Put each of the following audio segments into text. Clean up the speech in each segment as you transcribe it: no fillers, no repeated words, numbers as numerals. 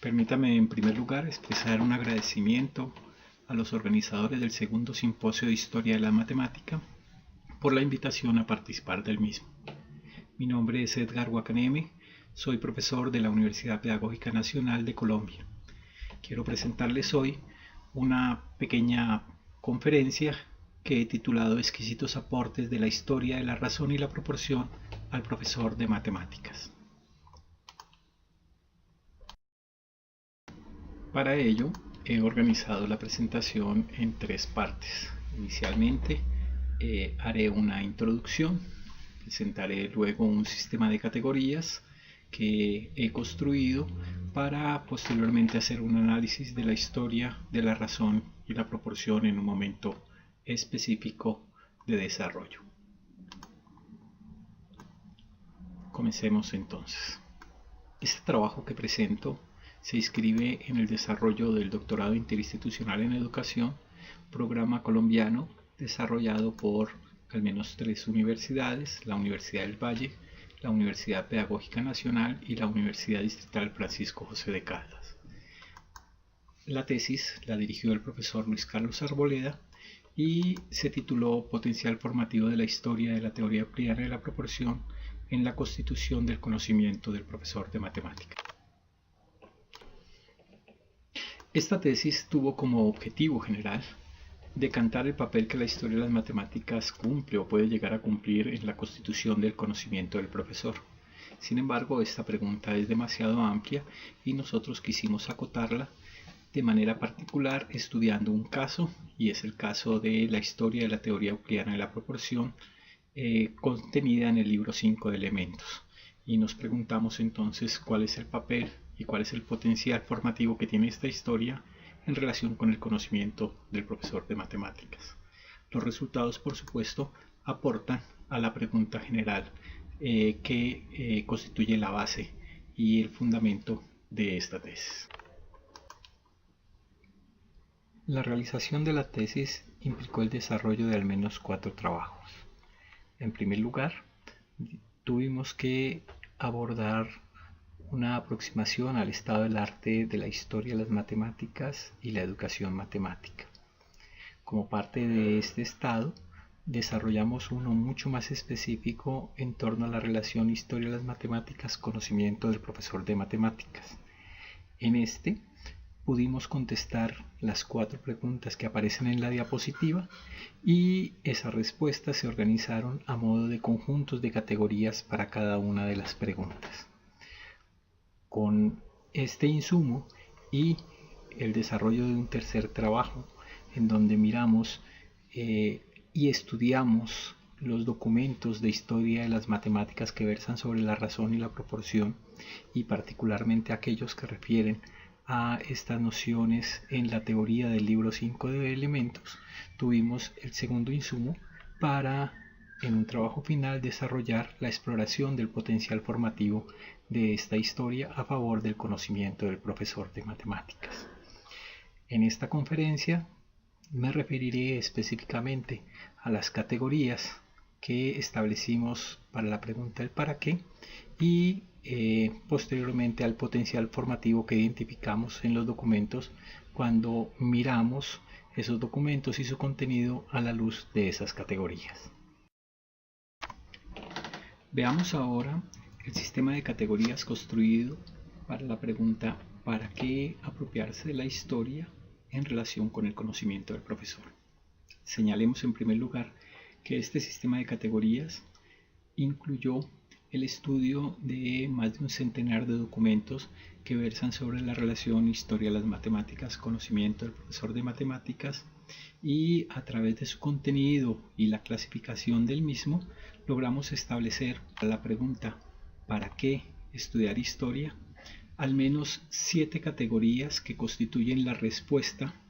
Permítame en primer lugar expresar un agradecimiento a los organizadores del segundo simposio de Historia de la Matemática por la invitación a participar del mismo. Mi nombre es Edgar Guacaneme, soy profesor de la Universidad Pedagógica Nacional de Colombia. Quiero presentarles hoy una pequeña conferencia que he titulado Exquisitos aportes de la historia de la razón y la proporción al profesor de matemáticas. Para ello, he organizado la presentación en tres partes. Inicialmente, haré una introducción, presentaré luego un sistema de categorías que he construido para posteriormente hacer un análisis de la historia de la razón y la proporción en un momento específico de desarrollo. Comencemos entonces. Este trabajo que presento se inscribe en el desarrollo del Doctorado Interinstitucional en Educación, programa colombiano desarrollado por al menos 3 universidades: la Universidad del Valle, la Universidad Pedagógica Nacional y la Universidad Distrital Francisco José de Caldas. La tesis la dirigió el profesor Luis Carlos Arboleda y se tituló Potencial formativo de la historia de la teoría euclidiana de la proporción en la constitución del conocimiento del profesor de matemáticas. Esta tesis tuvo como objetivo general decantar el papel que la historia de las matemáticas cumple o puede llegar a cumplir en la constitución del conocimiento del profesor. Sin embargo, esta pregunta es demasiado amplia y nosotros quisimos acotarla de manera particular estudiando un caso, y es el caso de la historia de la teoría euclidiana de la proporción contenida en el libro 5 de elementos. Y nos preguntamos entonces cuál es el papel y cuál es el potencial formativo que tiene esta historia en relación con el conocimiento del profesor de matemáticas. Los resultados, por supuesto, aportan a la pregunta general que constituye la base y el fundamento de esta tesis. La realización de la tesis implicó el desarrollo de al menos 4 trabajos. En primer lugar, tuvimos que abordar una aproximación al estado del arte de la historia de las matemáticas y la educación matemática. Como parte de este estado, desarrollamos uno mucho más específico en torno a la relación historia de las matemáticas, conocimiento del profesor de matemáticas. En este, pudimos contestar las 4 preguntas que aparecen en la diapositiva y esas respuestas se organizaron a modo de conjuntos de categorías para cada una de las preguntas. Con este insumo y el desarrollo de un tercer trabajo en donde miramos y estudiamos los documentos de historia de las matemáticas que versan sobre la razón y la proporción, y particularmente aquellos que refieren a estas nociones en la teoría del libro 5 de elementos, tuvimos el segundo insumo para, en un trabajo final, desarrollar la exploración del potencial formativo de esta historia a favor del conocimiento del profesor de matemáticas. En esta conferencia me referiré específicamente a las categorías que establecimos para la pregunta del para qué y posteriormente al potencial formativo que identificamos en los documentos cuando miramos esos documentos y su contenido a la luz de esas categorías. Veamos ahora el sistema de categorías construido para la pregunta ¿para qué apropiarse de la historia en relación con el conocimiento del profesor? Señalemos en primer lugar que este sistema de categorías incluyó el estudio de más de un centenar de documentos que versan sobre la relación historia de las matemáticas, conocimiento del profesor de matemáticas, y a través de su contenido y la clasificación del mismo logramos establecer la pregunta ¿para qué estudiar historia? Al menos 7 categorías que constituyen la respuesta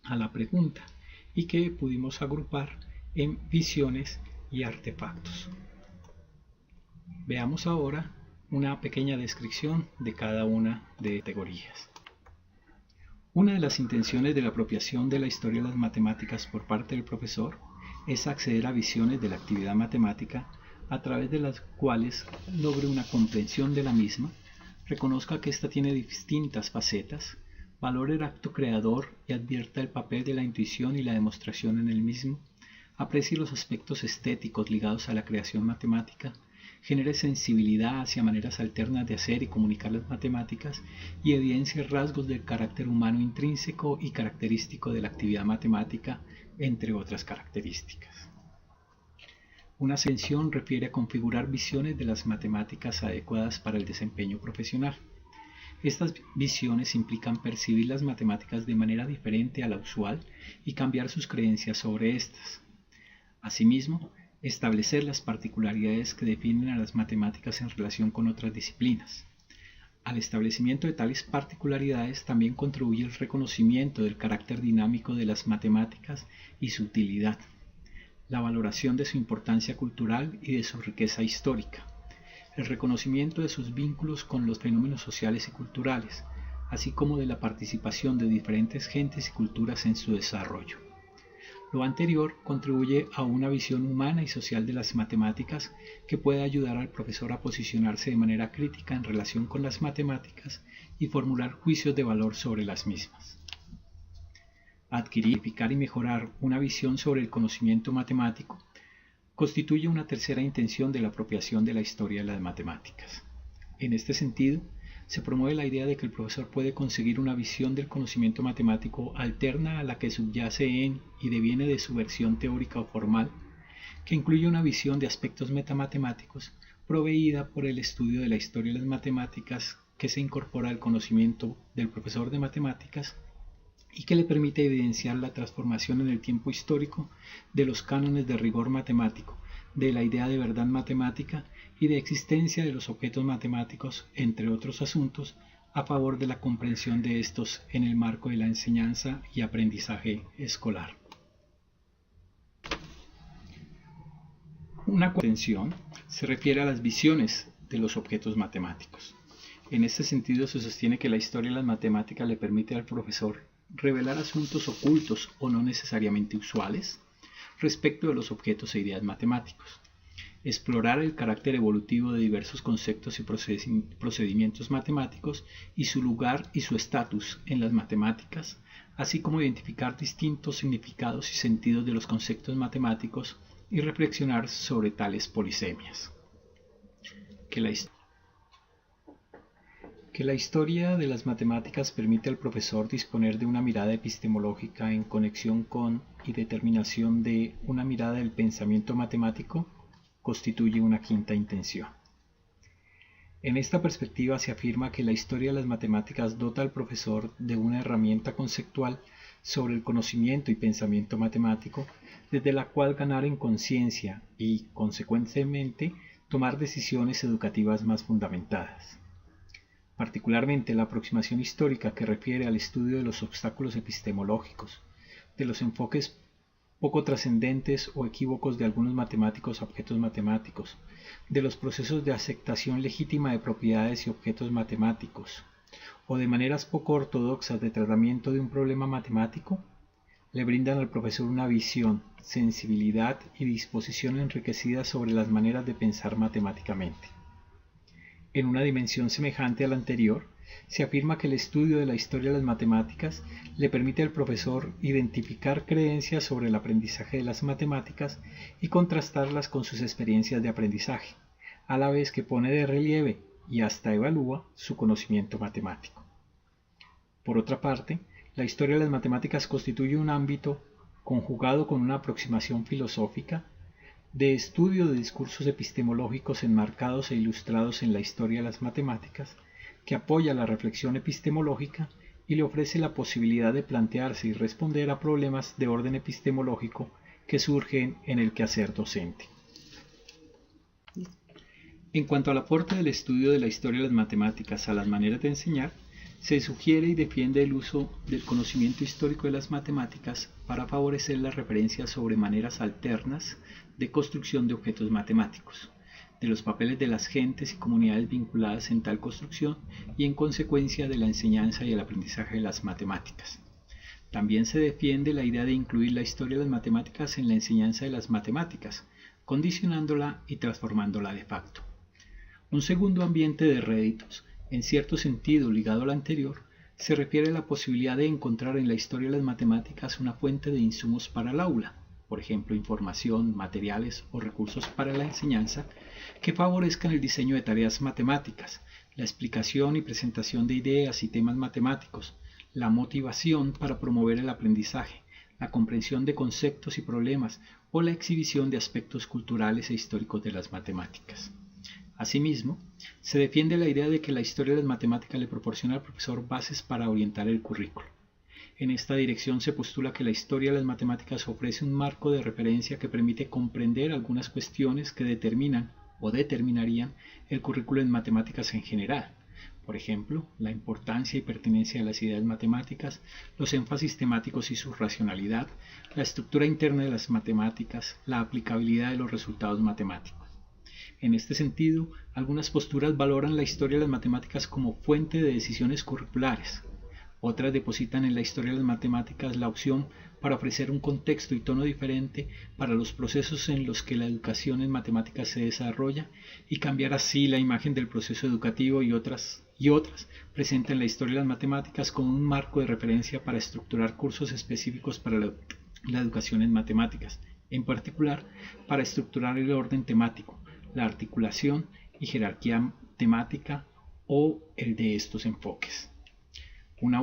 a la pregunta y que pudimos agrupar en visiones y artefactos. Veamos ahora una pequeña descripción de cada una de las categorías. Una de las intenciones de la apropiación de la historia de las matemáticas por parte del profesor es acceder a visiones de la actividad matemática a través de las cuales logre una comprensión de la misma, reconozca que ésta tiene distintas facetas, valore el acto creador y advierta el papel de la intuición y la demostración en el mismo, aprecie los aspectos estéticos ligados a la creación matemática, genere sensibilidad hacia maneras alternas de hacer y comunicar las matemáticas y evidencie rasgos del carácter humano intrínseco y característico de la actividad matemática, entre otras características. Una ascensión refiere a configurar visiones de las matemáticas adecuadas para el desempeño profesional. Estas visiones implican percibir las matemáticas de manera diferente a la usual y cambiar sus creencias sobre estas. Asimismo, establecer las particularidades que definen a las matemáticas en relación con otras disciplinas. Al establecimiento de tales particularidades también contribuye el reconocimiento del carácter dinámico de las matemáticas y su utilidad, la valoración de su importancia cultural y de su riqueza histórica, el reconocimiento de sus vínculos con los fenómenos sociales y culturales, así como de la participación de diferentes gentes y culturas en su desarrollo. Lo anterior contribuye a una visión humana y social de las matemáticas que puede ayudar al profesor a posicionarse de manera crítica en relación con las matemáticas y formular juicios de valor sobre las mismas. Adquirir, identificar y mejorar una visión sobre el conocimiento matemático constituye una tercera intención de la apropiación de la historia de las matemáticas. En este sentido, se promueve la idea de que el profesor puede conseguir una visión del conocimiento matemático alterna a la que subyace en y deviene de su versión teórica o formal, que incluye una visión de aspectos metamatemáticos proveída por el estudio de la historia de las matemáticas que se incorpora al conocimiento del profesor de matemáticas y que le permite evidenciar la transformación en el tiempo histórico de los cánones de rigor matemático, de la idea de verdad matemática y de existencia de los objetos matemáticos, entre otros asuntos, a favor de la comprensión de estos en el marco de la enseñanza y aprendizaje escolar. Una contención se refiere a las visiones de los objetos matemáticos. En este sentido se sostiene que la historia de las matemáticas le permite al profesor revelar asuntos ocultos o no necesariamente usuales respecto de los objetos e ideas matemáticos, explorar el carácter evolutivo de diversos conceptos y procedimientos matemáticos y su lugar y su estatus en las matemáticas, así como identificar distintos significados y sentidos de los conceptos matemáticos y reflexionar sobre tales polisemias. Que la historia de las matemáticas permite al profesor disponer de una mirada epistemológica en conexión con y determinación de una mirada del pensamiento matemático constituye una quinta intención. En esta perspectiva se afirma que la historia de las matemáticas dota al profesor de una herramienta conceptual sobre el conocimiento y pensamiento matemático, desde la cual ganar en conciencia y, consecuentemente, tomar decisiones educativas más fundamentadas. Particularmente la aproximación histórica que refiere al estudio de los obstáculos epistemológicos, de los enfoques poco trascendentes o equívocos de algunos matemáticos a objetos matemáticos, de los procesos de aceptación legítima de propiedades y objetos matemáticos, o de maneras poco ortodoxas de tratamiento de un problema matemático, le brindan al profesor una visión, sensibilidad y disposición enriquecidas sobre las maneras de pensar matemáticamente. En una dimensión semejante a la anterior, se afirma que el estudio de la historia de las matemáticas le permite al profesor identificar creencias sobre el aprendizaje de las matemáticas y contrastarlas con sus experiencias de aprendizaje, a la vez que pone de relieve y hasta evalúa su conocimiento matemático. Por otra parte, la historia de las matemáticas constituye un ámbito, conjugado con una aproximación filosófica, de estudio de discursos epistemológicos enmarcados e ilustrados en la historia de las matemáticas, que apoya la reflexión epistemológica y le ofrece la posibilidad de plantearse y responder a problemas de orden epistemológico que surgen en el quehacer docente. En cuanto al aporte del estudio de la historia de las matemáticas a las maneras de enseñar, se sugiere y defiende el uso del conocimiento histórico de las matemáticas para favorecer la referencia sobre maneras alternas de construcción de objetos matemáticos, de los papeles de las gentes y comunidades vinculadas en tal construcción y en consecuencia de la enseñanza y el aprendizaje de las matemáticas. También se defiende la idea de incluir la historia de las matemáticas en la enseñanza de las matemáticas, condicionándola y transformándola de facto. Un segundo ambiente de réditos En cierto sentido, ligado al anterior, se refiere a la posibilidad de encontrar en la historia de las matemáticas una fuente de insumos para el aula, por ejemplo, información, materiales o recursos para la enseñanza, que favorezcan el diseño de tareas matemáticas, la explicación y presentación de ideas y temas matemáticos, la motivación para promover el aprendizaje, la comprensión de conceptos y problemas o la exhibición de aspectos culturales e históricos de las matemáticas. Asimismo, se defiende la idea de que la historia de las matemáticas le proporciona al profesor bases para orientar el currículo. En esta dirección se postula que la historia de las matemáticas ofrece un marco de referencia que permite comprender algunas cuestiones que determinan o determinarían el currículo en matemáticas en general. Por ejemplo, la importancia y pertinencia de las ideas matemáticas, los énfasis temáticos y su racionalidad, la estructura interna de las matemáticas, la aplicabilidad de los resultados matemáticos. En este sentido, algunas posturas valoran la historia de las matemáticas como fuente de decisiones curriculares. Otras depositan en la historia de las matemáticas la opción para ofrecer un contexto y tono diferente para los procesos en los que la educación en matemáticas se desarrolla y cambiar así la imagen del proceso educativo, y otras presentan la historia de las matemáticas como un marco de referencia para estructurar cursos específicos para la educación en matemáticas, en particular para estructurar el orden temático, la articulación y jerarquía temática o el de estos enfoques. Una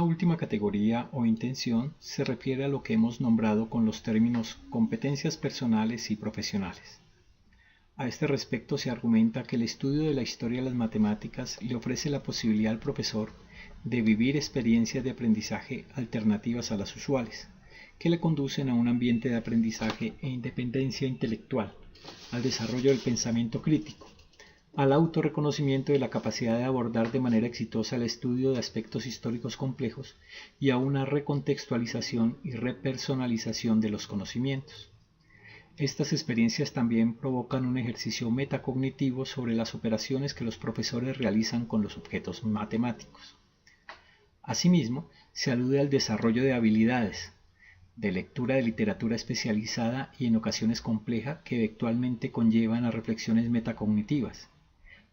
última categoría o intención se refiere a lo que hemos nombrado con los términos competencias personales y profesionales. A este respecto se argumenta que el estudio de la historia de las matemáticas le ofrece la posibilidad al profesor de vivir experiencias de aprendizaje alternativas a las usuales, que le conducen a un ambiente de aprendizaje e independencia intelectual, al desarrollo del pensamiento crítico, al autorreconocimiento de la capacidad de abordar de manera exitosa el estudio de aspectos históricos complejos y a una recontextualización y repersonalización de los conocimientos. Estas experiencias también provocan un ejercicio metacognitivo sobre las operaciones que los profesores realizan con los objetos matemáticos. Asimismo, se alude al desarrollo de habilidades, de lectura de literatura especializada y en ocasiones compleja que eventualmente conllevan a reflexiones metacognitivas,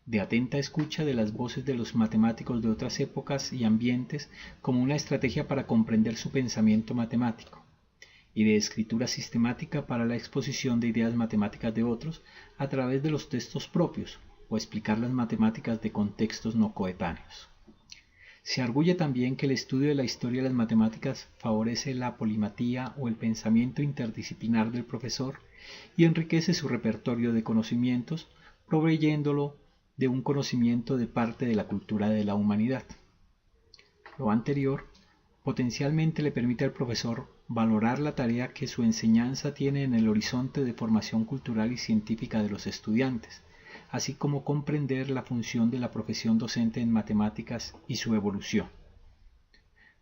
de atenta escucha de las voces de los matemáticos de otras épocas y ambientes como una estrategia para comprender su pensamiento matemático, y de escritura sistemática para la exposición de ideas matemáticas de otros a través de los textos propios o explicar las matemáticas de contextos no coetáneos. Se arguye también que el estudio de la historia de las matemáticas favorece la polimatía o el pensamiento interdisciplinar del profesor y enriquece su repertorio de conocimientos, proveyéndolo de un conocimiento de parte de la cultura de la humanidad. Lo anterior potencialmente le permite al profesor valorar la tarea que su enseñanza tiene en el horizonte de formación cultural y científica de los estudiantes, así como comprender la función de la profesión docente en matemáticas y su evolución.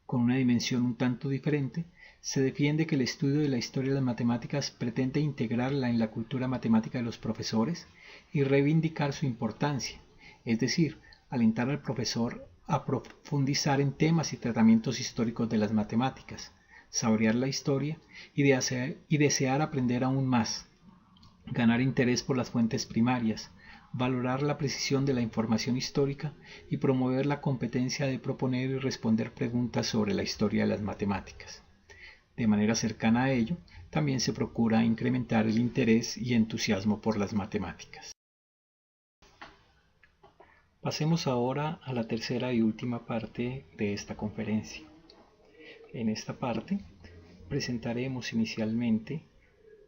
Con una dimensión un tanto diferente, se defiende que el estudio de la historia de las matemáticas pretende integrarla en la cultura matemática de los profesores y reivindicar su importancia, es decir, alentar al profesor a profundizar en temas y tratamientos históricos de las matemáticas, saborear la historia y desear aprender aún más, ganar interés por las fuentes primarias, valorar la precisión de la información histórica y promover la competencia de proponer y responder preguntas sobre la historia de las matemáticas. De manera cercana a ello, también se procura incrementar el interés y entusiasmo por las matemáticas. Pasemos ahora a la tercera y última parte de esta conferencia. En esta parte presentaremos inicialmente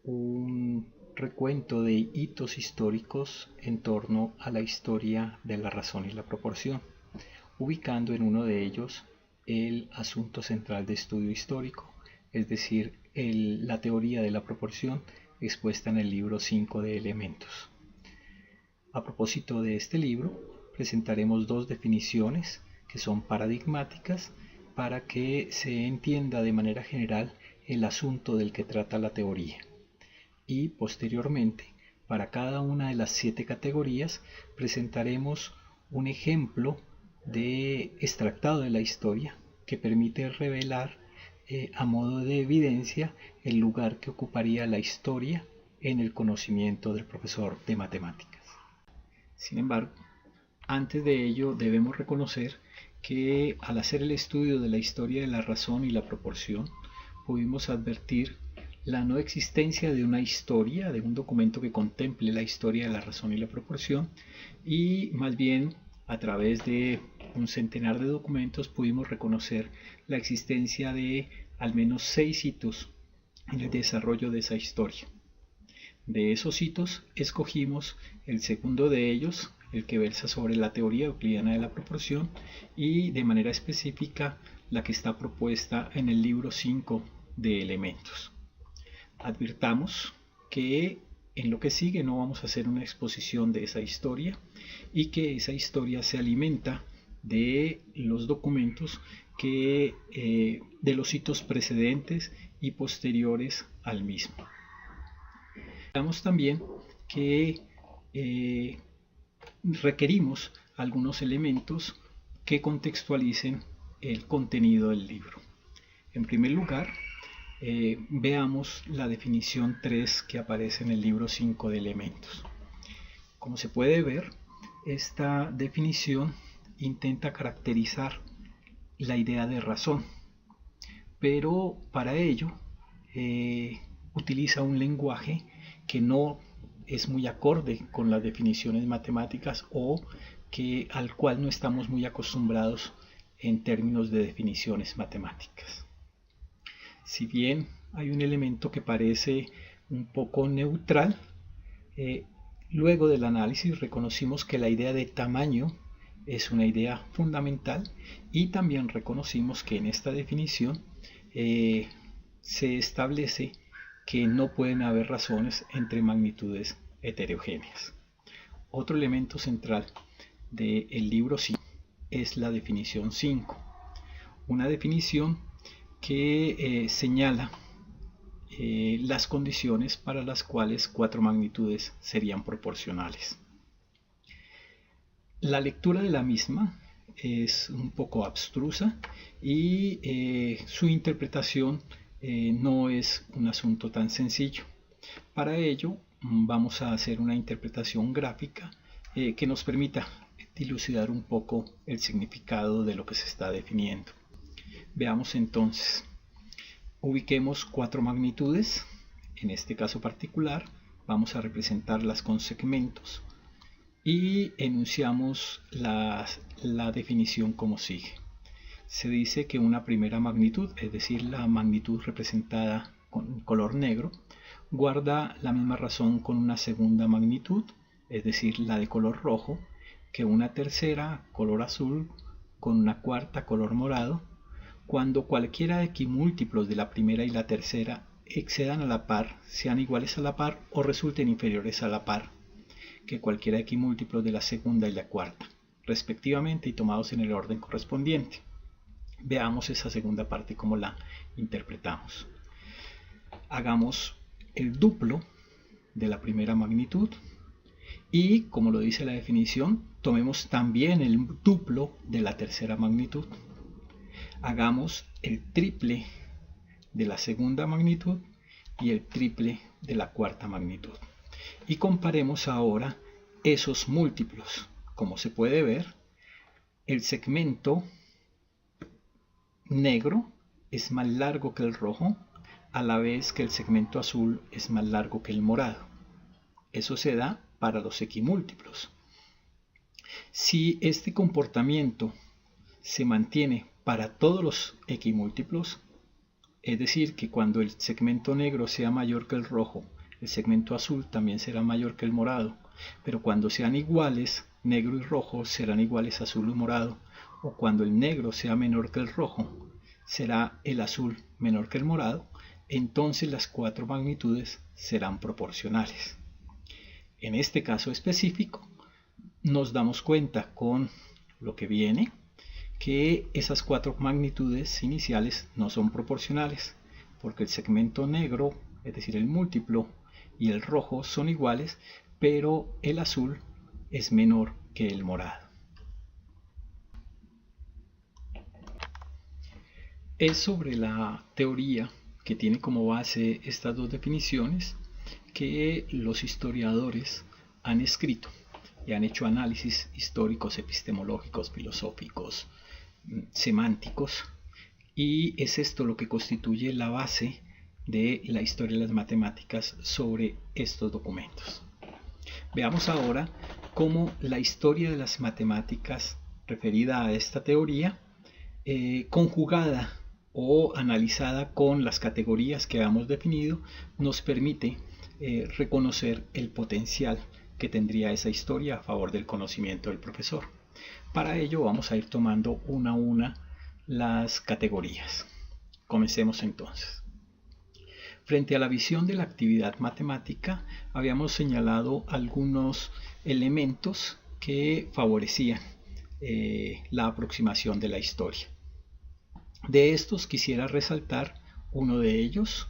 un recuento de hitos históricos en torno a la historia de la razón y la proporción, ubicando en uno de ellos el asunto central de estudio histórico, es decir, la teoría de la proporción expuesta en el libro 5 de Elementos. A propósito de este libro, presentaremos dos definiciones que son paradigmáticas para que se entienda de manera general el asunto del que trata la teoría. Y posteriormente, para cada una de las 7 categorías, presentaremos un ejemplo de extractado de la historia que permite revelar a modo de evidencia el lugar que ocuparía la historia en el conocimiento del profesor de matemáticas. Sin embargo, antes de ello debemos reconocer que al hacer el estudio de la historia de la razón y la proporción, pudimos advertir la no existencia de una historia, de un documento que contemple la historia de la razón y la proporción, y más bien a través de un centenar de documentos pudimos reconocer la existencia de al menos 6 hitos en el desarrollo de esa historia. De esos hitos escogimos el segundo de ellos, el que versa sobre la teoría euclidiana de la proporción, y de manera específica la que está propuesta en el libro 5 de Elementos. Advirtamos que en lo que sigue no vamos a hacer una exposición de esa historia y que esa historia se alimenta de los documentos de los hitos precedentes y posteriores al mismo. Veamos también que requerimos algunos elementos que contextualicen el contenido del libro. En primer lugar, veamos la definición 3 que aparece en el libro 5 de Elementos. Como se puede ver, esta definición intenta caracterizar la idea de razón, pero para ello utiliza un lenguaje que no es muy acorde con las definiciones matemáticas o al cual no estamos muy acostumbrados en términos de definiciones matemáticas. Si bien hay un elemento que parece un poco neutral, luego del análisis reconocimos que la idea de tamaño es una idea fundamental y también reconocimos que en esta definición se establece que no pueden haber razones entre magnitudes heterogéneas. Otro elemento central del libro 5 es la definición 5, una definición que señala las condiciones para las cuales 4 magnitudes serían proporcionales. La lectura de la misma es un poco abstrusa y su interpretación no es un asunto tan sencillo. Para ello vamos a hacer una interpretación gráfica que nos permita dilucidar un poco el significado de lo que se está definiendo. Veamos entonces, ubiquemos 4 magnitudes. En este caso particular vamos a representarlas con segmentos y enunciamos la definición como sigue. Se dice que una primera magnitud, es decir, la magnitud representada con color negro, guarda la misma razón con una segunda magnitud, es decir, la de color rojo, que una tercera color azul con una cuarta color morado, cuando cualquiera equimúltiplos de la primera y la tercera excedan a la par, sean iguales a la par o resulten inferiores a la par que cualquiera equimúltiplos de la segunda y la cuarta, respectivamente, y tomados en el orden correspondiente. Veamos esa segunda parte cómo la interpretamos. Hagamos el duplo de la primera magnitud y, como lo dice la definición, tomemos también el duplo de la tercera magnitud. Hagamos el triple de la segunda magnitud y el triple de la cuarta magnitud. Y comparemos ahora esos múltiplos. Como se puede ver, el segmento negro es más largo que el rojo, a la vez que el segmento azul es más largo que el morado. Eso se da para los equimúltiplos. Si este comportamiento se mantiene para todos los equimúltiplos, es decir, que cuando el segmento negro sea mayor que el rojo, el segmento azul también será mayor que el morado, pero cuando sean iguales, negro y rojo serán iguales a azul y morado, o cuando el negro sea menor que el rojo, será el azul menor que el morado, entonces las 4 magnitudes serán proporcionales. En este caso específico, nos damos cuenta con lo que viene que esas 4 magnitudes iniciales no son proporcionales, porque el segmento negro, es decir, el múltiplo, y el rojo son iguales, pero el azul es menor que el morado. Es sobre la teoría que tiene como base estas dos definiciones que los historiadores han escrito y han hecho análisis históricos, epistemológicos, filosóficos, semánticos, y es esto lo que constituye la base de la historia de las matemáticas sobre estos documentos. Veamos ahora cómo la historia de las matemáticas referida a esta teoría, conjugada o analizada con las categorías que hemos definido, nos permite reconocer el potencial que tendría esa historia a favor del conocimiento del profesor. Para ello vamos a ir tomando una a una las categorías. Comencemos entonces. Frente a la visión de la actividad matemática, habíamos señalado algunos elementos que favorecían la aproximación de la historia. De estos quisiera resaltar uno de ellos,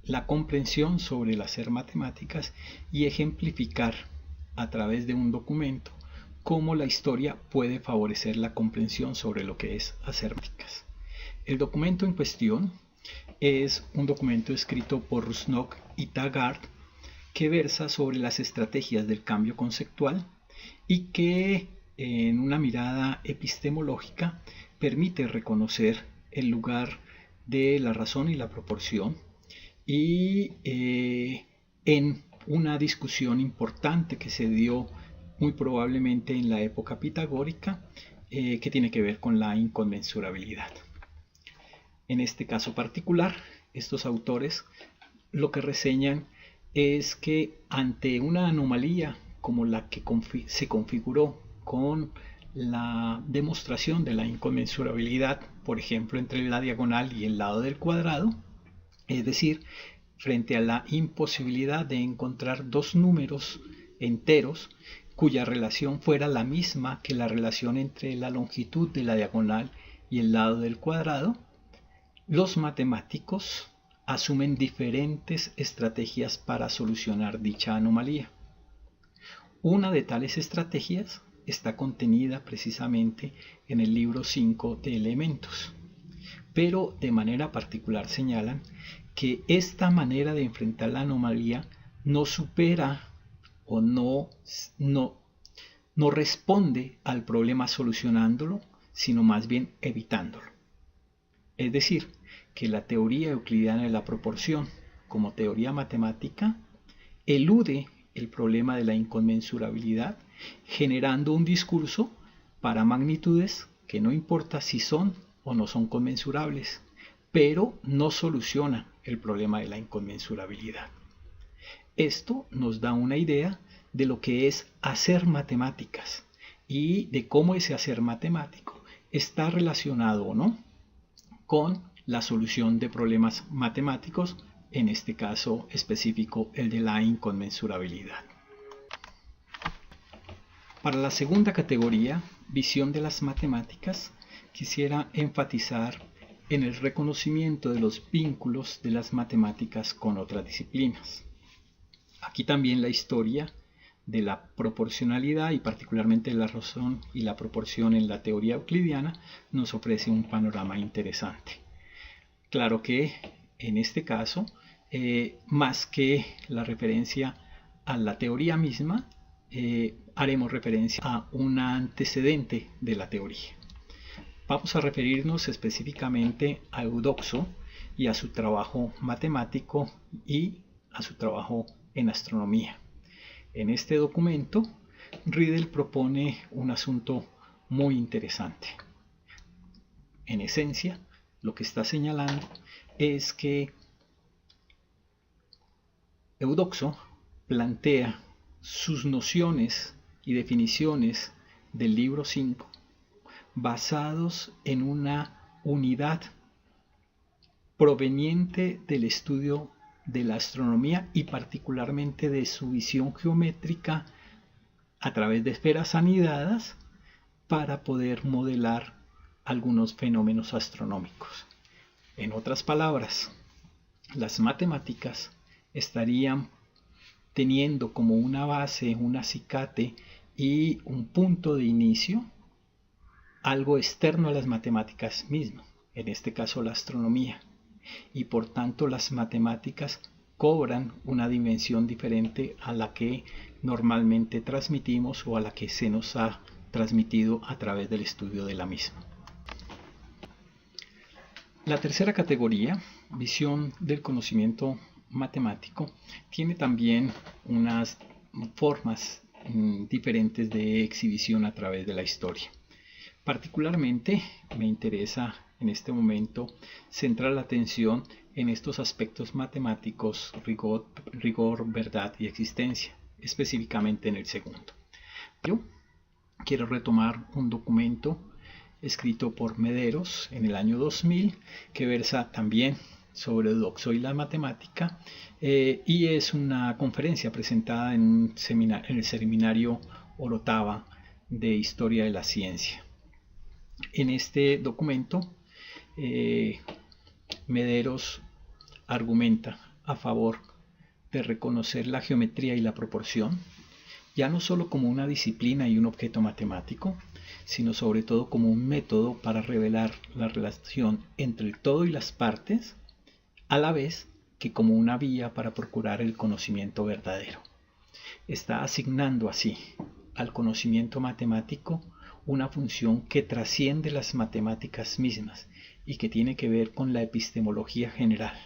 la comprensión sobre el hacer matemáticas, y ejemplificar a través de un documento cómo la historia puede favorecer la comprensión sobre lo que es hacer matemáticas. El documento en cuestión es un documento escrito por Rusnok y Taggart que versa sobre las estrategias del cambio conceptual y que en una mirada epistemológica permite reconocer el lugar de la razón y la proporción, y en una discusión importante que se dio muy probablemente en la época pitagórica, que tiene que ver con la inconmensurabilidad. En este caso particular, estos autores lo que reseñan es que ante una anomalía como la que se configuró con la demostración de la inconmensurabilidad, por ejemplo, entre la diagonal y el lado del cuadrado, es decir, frente a la imposibilidad de encontrar dos números enteros cuya relación fuera la misma que la relación entre la longitud de la diagonal y el lado del cuadrado, los matemáticos asumen diferentes estrategias para solucionar dicha anomalía. Una de tales estrategias está contenida precisamente en el libro 5 de Elementos, pero de manera particular señalan que esta manera de enfrentar la anomalía no supera o no responde al problema solucionándolo, sino más bien evitándolo. Es decir, que la teoría euclidiana de la proporción, como teoría matemática, elude el problema de la inconmensurabilidad, generando un discurso para magnitudes que no importa si son o no son conmensurables, pero no soluciona el problema de la inconmensurabilidad. Esto nos da una idea de lo que es hacer matemáticas y de cómo ese hacer matemático está relacionado o no con la solución de problemas matemáticos, en este caso específico el de la inconmensurabilidad. Para la segunda categoría, visión de las matemáticas, quisiera enfatizar en el reconocimiento de los vínculos de las matemáticas con otras disciplinas. Aquí también la historia de la proporcionalidad y particularmente la razón y la proporción en la teoría euclidiana nos ofrece un panorama interesante. Claro que en este caso, más que la referencia a la teoría misma, haremos referencia a un antecedente de la teoría. Vamos a referirnos específicamente a Eudoxo y a su trabajo matemático y a su trabajo en astronomía. En este documento, Riedel propone un asunto muy interesante. En esencia, lo que está señalando es que Eudoxo plantea sus nociones y definiciones del libro 5 basados en una unidad proveniente del estudio de la astronomía y particularmente de su visión geométrica a través de esferas anidadas para poder modelar algunos fenómenos astronómicos. En otras palabras, las matemáticas estarían teniendo como una base, un acicate y un punto de inicio algo externo a las matemáticas mismas, en este caso la astronomía, y por tanto las matemáticas cobran una dimensión diferente a la que normalmente transmitimos o a la que se nos ha transmitido a través del estudio de la misma. La tercera categoría, visión del conocimiento matemático, tiene también unas formas diferentes de exhibición a través de la historia. Particularmente me interesa en este momento centrar la atención en estos aspectos matemáticos, rigor, verdad y existencia, específicamente en el segundo. Yo quiero retomar un documento escrito por Mederos en el año 2000 que versa también sobre Eudoxo y la matemática y es una conferencia presentada en el seminario Orotava de Historia de la Ciencia. En este documento Mederos argumenta a favor de reconocer la geometría y la proporción, ya no solo como una disciplina y un objeto matemático, sino sobre todo como un método para revelar la relación entre el todo y las partes, a la vez que como una vía para procurar el conocimiento verdadero. Está asignando así al conocimiento matemático una función que trasciende las matemáticas mismas y que tiene que ver con la epistemología general.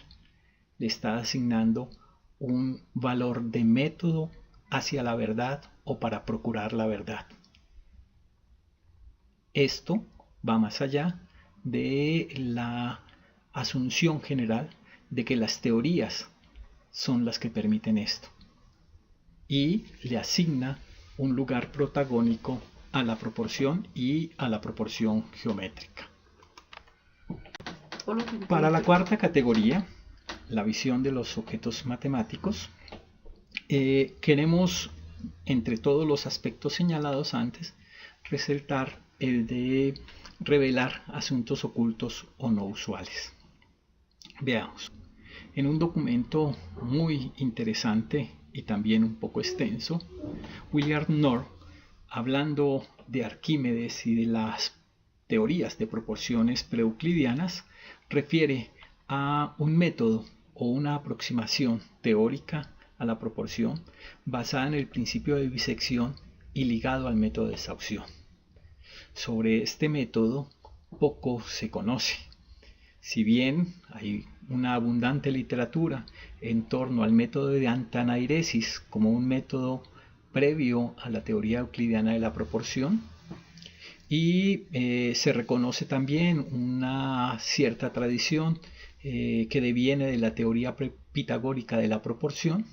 Le está asignando un valor de método hacia la verdad o para procurar la verdad. Esto va más allá de la asunción general de que las teorías son las que permiten esto y le asigna un lugar protagónico a la proporción y a la proporción geométrica. Para la cuarta categoría, la visión de los objetos matemáticos, queremos, entre todos los aspectos señalados antes, resaltar el de revelar asuntos ocultos o no usuales. Veamos. En un documento muy interesante y también un poco extenso, William Knorr, hablando de Arquímedes y de las teorías de proporciones preeuclidianas, refiere a un método o una aproximación teórica a la proporción basada en el principio de bisección y ligado al método de Saussure. Sobre este método poco se conoce. Si bien hay una abundante literatura en torno al método de antanairesis como un método previo a la teoría euclidiana de la proporción, y se reconoce también una cierta tradición que deviene de la teoría pitagórica de la proporción,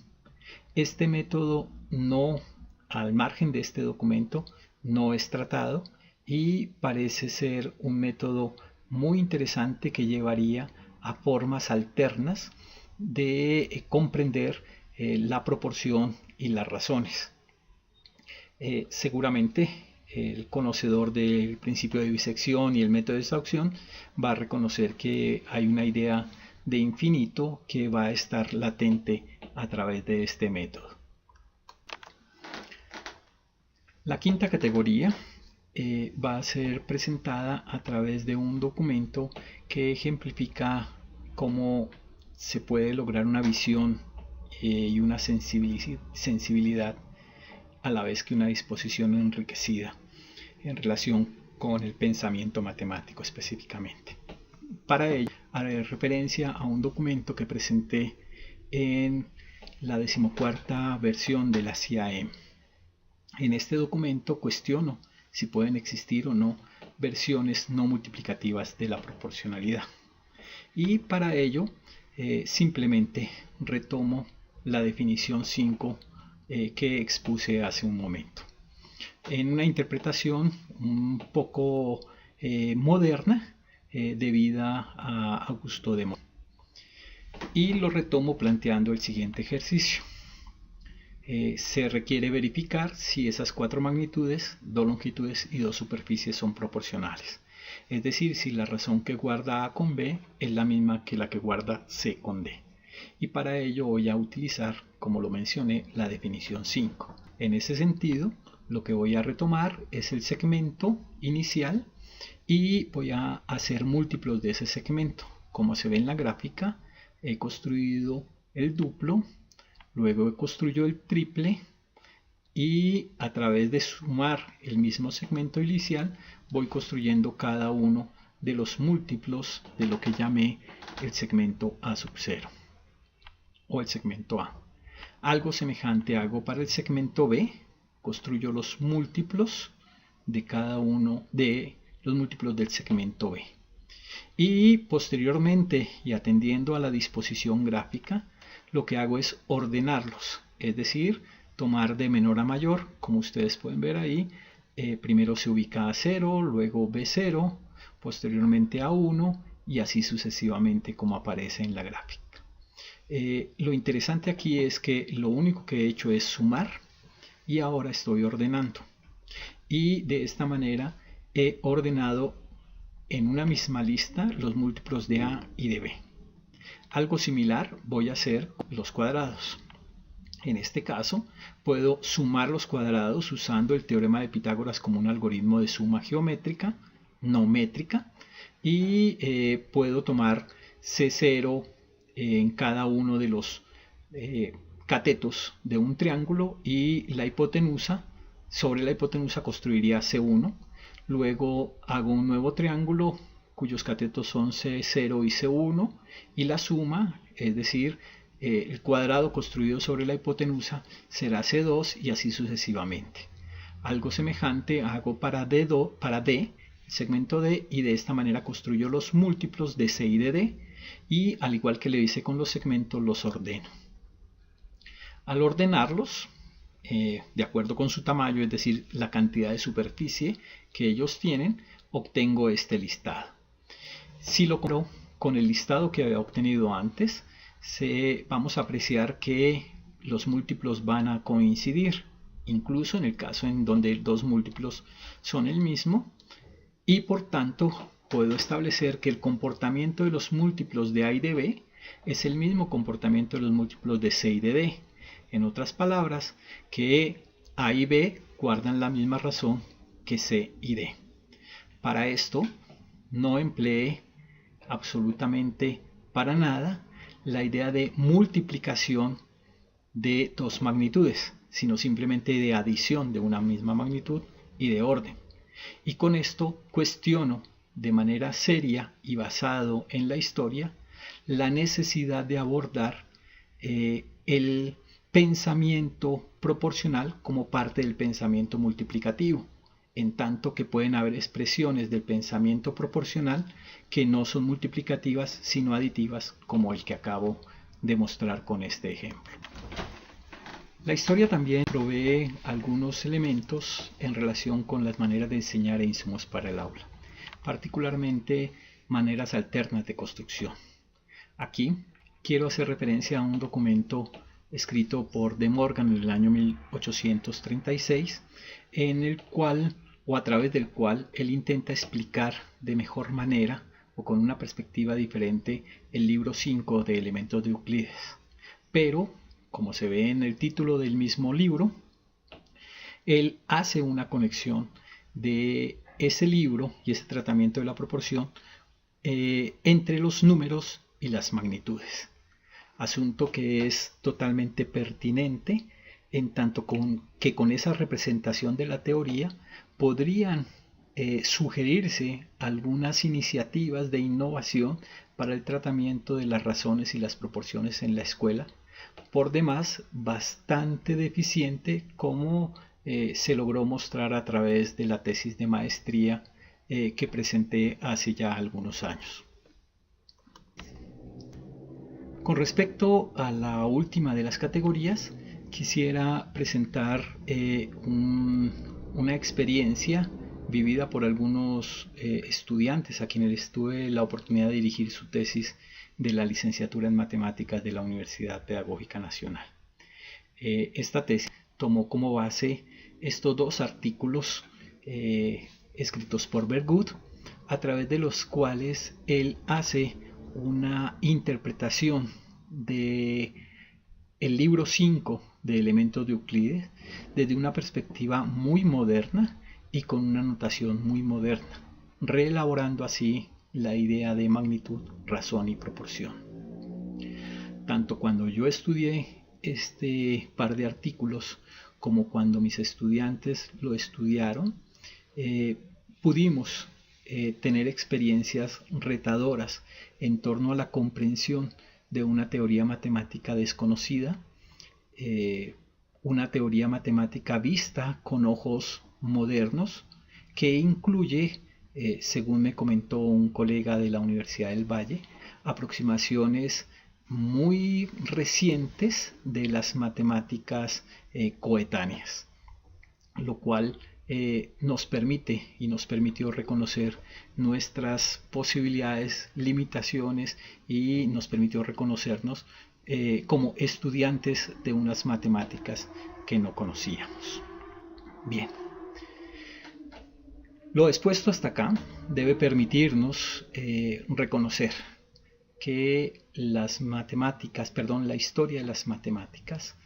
este método no, al margen de este documento, no es tratado y parece ser un método muy interesante que llevaría a formas alternas de comprender la proporción y las razones. Seguramente el conocedor del principio de bisección y el método de Saussure va a reconocer que hay una idea de infinito que va a estar latente a través de este método. La quinta categoría va a ser presentada a través de un documento que ejemplifica cómo se puede lograr una visión y una sensibilidad a la vez que una disposición enriquecida en relación con el pensamiento matemático específicamente. Para ello haré referencia a un documento que presenté en la 14ª versión de la CIAM. En este documento cuestiono si pueden existir o no versiones no multiplicativas de la proporcionalidad. Y para ello simplemente retomo la definición 5 que expuse hace un momento. En una interpretación un poco moderna debida a Augusto de Monge. Y lo retomo planteando el siguiente ejercicio. Se requiere verificar si esas 4 magnitudes, 2 longitudes y 2 superficies son proporcionales. Es decir, si la razón que guarda A con B es la misma que la que guarda C con D. Y para ello voy a utilizar, como lo mencioné, la definición 5. En ese sentido, lo que voy a retomar es el segmento inicial y voy a hacer múltiplos de ese segmento. Como se ve en la gráfica, he construido el duplo, luego construyo el triple y a través de sumar el mismo segmento inicial voy construyendo cada uno de los múltiplos de lo que llamé el segmento A sub 0 o el segmento A. Algo semejante hago para el segmento B, construyo los múltiplos de cada uno de los múltiplos del segmento B. Y posteriormente, y atendiendo a la disposición gráfica, lo que hago es ordenarlos, es decir, tomar de menor a mayor, como ustedes pueden ver ahí, primero se ubica A0, luego B0, posteriormente A1 y así sucesivamente como aparece en la gráfica. Lo interesante aquí es que lo único que he hecho es sumar y ahora estoy ordenando. Y de esta manera he ordenado en una misma lista los múltiplos de A y de B. Algo similar voy a hacer los cuadrados. En este caso puedo sumar los cuadrados usando el teorema de Pitágoras como un algoritmo de suma geométrica, no métrica, y puedo tomar C0 en cada uno de los catetos de un triángulo y la hipotenusa, sobre la hipotenusa construiría C1, luego hago un nuevo triángulo cuyos catetos son C0 y C1 y la suma, es decir, el cuadrado construido sobre la hipotenusa será C2 y así sucesivamente. Algo semejante hago para D, el segmento D, y de esta manera construyo los múltiplos de C y de D y al igual que le hice con los segmentos los ordeno. Al ordenarlos, de acuerdo con su tamaño, es decir, la cantidad de superficie que ellos tienen, obtengo este listado. Si lo comparo con el listado que había obtenido antes, vamos a apreciar que los múltiplos van a coincidir, incluso en el caso en donde dos múltiplos son el mismo, y por tanto puedo establecer que el comportamiento de los múltiplos de A y de B es el mismo comportamiento de los múltiplos de C y de D. En otras palabras, que A y B guardan la misma razón que C y D. Para esto no empleé absolutamente para nada la idea de multiplicación de dos magnitudes, sino simplemente de adición de una misma magnitud y de orden. Y con esto cuestiono de manera seria y basado en la historia la necesidad de abordar el pensamiento proporcional como parte del pensamiento multiplicativo, en tanto que pueden haber expresiones del pensamiento proporcional que no son multiplicativas sino aditivas, como el que acabo de mostrar con este ejemplo. La historia también provee algunos elementos en relación con las maneras de enseñar e insumos para el aula, particularmente maneras alternas de construcción. Aquí quiero hacer referencia a un documento escrito por De Morgan en el año 1836, en el cual o a través del cual él intenta explicar de mejor manera o con una perspectiva diferente el libro 5 de Elementos de Euclides. Pero, como se ve en el título del mismo libro, él hace una conexión de ese libro y ese tratamiento de la proporción entre los números y las magnitudes. Asunto que es totalmente pertinente en tanto que con esa representación de la teoría podrían sugerirse algunas iniciativas de innovación para el tratamiento de las razones y las proporciones en la escuela, por demás bastante deficiente como se logró mostrar a través de la tesis de maestría que presenté hace ya algunos años. Con respecto a la última de las categorías, quisiera presentar una experiencia vivida por algunos estudiantes a quienes tuve la oportunidad de dirigir su tesis de la licenciatura en matemáticas de la Universidad Pedagógica Nacional. Esta tesis tomó como base estos dos artículos escritos por Bergood, a través de los cuales él hace una interpretación de el libro 5 de Elementos de Euclides desde una perspectiva muy moderna y con una notación muy moderna, reelaborando así la idea de magnitud, razón y proporción. tanto cuando yo estudié este par de artículos como cuando mis estudiantes lo estudiaron, pudimos tener experiencias retadoras en torno a la comprensión de una teoría matemática desconocida, una teoría matemática vista con ojos modernos, que incluye, según me comentó un colega de la Universidad del Valle, aproximaciones muy recientes de las matemáticas coetáneas, lo cual nos permite y nos permitió reconocer nuestras posibilidades, limitaciones, y nos permitió reconocernos como estudiantes de unas matemáticas que no conocíamos. Bien, lo expuesto hasta acá debe permitirnos reconocer que las matemáticas, perdón, la historia de las matemáticas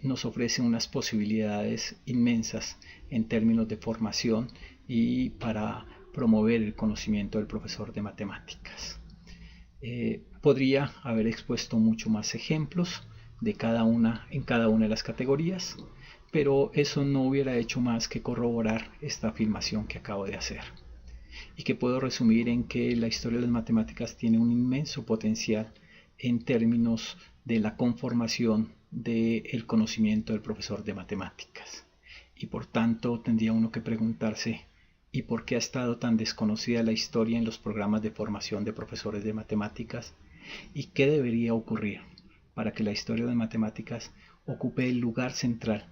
nos ofrece unas posibilidades inmensas en términos de formación y para promover el conocimiento del profesor de matemáticas. Podría haber expuesto mucho más ejemplos de en cada una de las categorías, pero eso no hubiera hecho más que corroborar esta afirmación que acabo de hacer, y que puedo resumir en que la historia de las matemáticas tiene un inmenso potencial en términos de la conformación del conocimiento del profesor de matemáticas. Y por tanto tendría uno que preguntarse, ¿y por qué ha estado tan desconocida la historia en los programas de formación de profesores de matemáticas? ¿Y qué debería ocurrir para que la historia de matemáticas ocupe el lugar central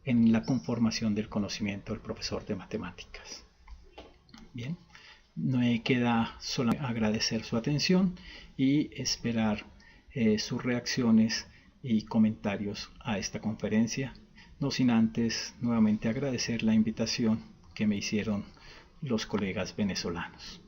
en la conformación del conocimiento del profesor de matemáticas? Bien, no me queda solo agradecer su atención y esperar sus reacciones y comentarios a esta conferencia, no sin antes nuevamente agradecer la invitación que me hicieron los colegas venezolanos.